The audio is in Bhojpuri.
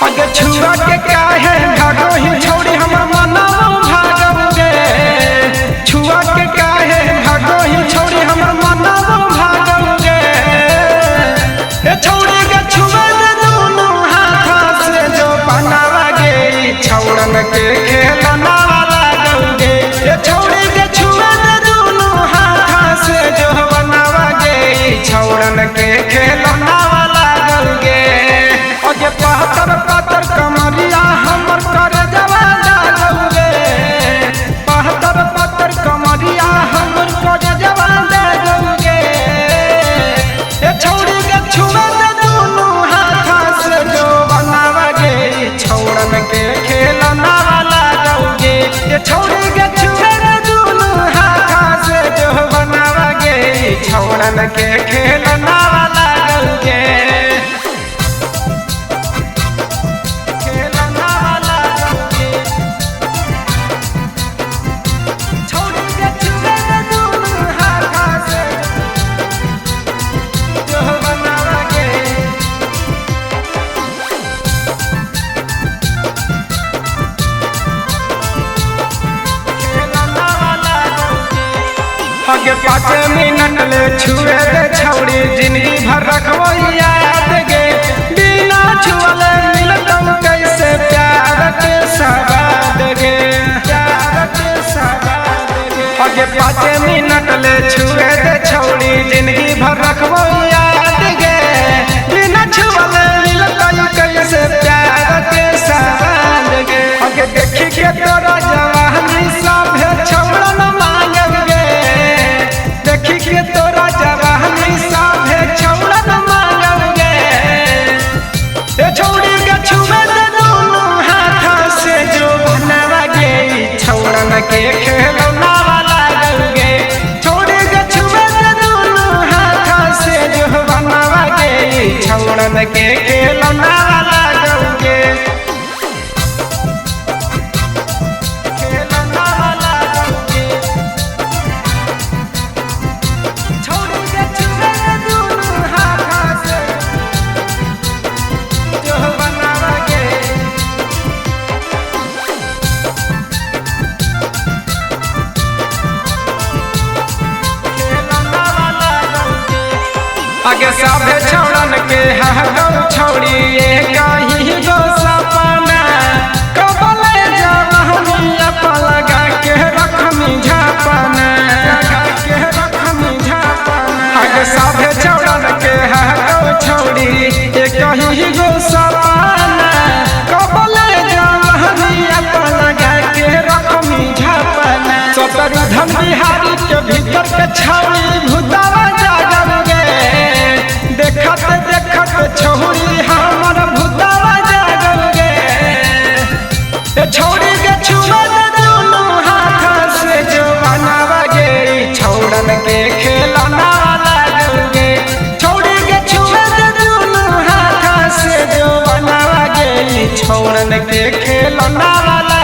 अगे छुआ के काहे भागो ही छोड़ी हमर मनवा भागोगे। छुआ के काहे भागो ही छोड़ी हमर मनवा भागोगे। ए छोड़ी के छुआ दे दोनों हाथ से जो बनावा गे छौड़न के खेलना वाला गौगे। ए छोड़ी के छुआ दे दोनों हाथ से जो बनावा गे छौड़न के खेलना वाला गौगे। अगे पहतर पहतर कमरिया हमर कर जवाना गौगे। पहतर पहतर कमरिया हमर कर जवाना गौगे। ए छौड़ी के छुआ दे दोनों हाथ से जो बनावा गे छौड़न के खेलना वाला गौगे। ए छौड़ी के छुआ दे दोनों हाथ से जो बनावा गे छौड़न के खेलना वाला गौगे। अगे 5 मिनट ले छुए दे छौड़ी जिंदगी भर रखबो याद गे। बिना छुअले मिलतौ कैसे प्यार के सवाद गे। प्यार के सवाद गे। अगे 5 मिनट ले छुए दे छौड़ी जिंदगी भर रखबो याद गे। बिना छुअले मिलतौ कैसे प्यार के सवाद गे। अगे देखी के तोरा जवानी सब छौड़न मांगोगे। देखी के तोरा जवानी साभे छौड़न मांगोगे। ए छौड़ी के छुए दे दोनों हाथ से जो बनावा गे छौड़न के खेलना वाला गौगे। छौड़ी के छुए दे दोनों हाथ से जो बनावा गे छौड़न के खेलना वाला गौगे। अगे साभे छौड़न के गौ छौड़ी कहीं गो सपना। कबले जवानी अपन लगा के रखमी झापना। लगा के रखमी झापना। अगे साभे छौड़न के गौ छौड़ी कहीं गो सपना। कबले जवानी अपन लगा के रखमी झापना। सतरु धन बिहारी के भीतर के छौड़ी भूतावा जागोगे। देखत देखत छौड़ी हमर भूतावा जागोगे। ए छौड़ी के छुआ दे दोनों हाथ से जो बनावा गे छौड़न के खेलना वाला गौगे। छौड़ी के छुआ दे दोनों हाथ से जो बनावा गे छौड़न के खेलना वाला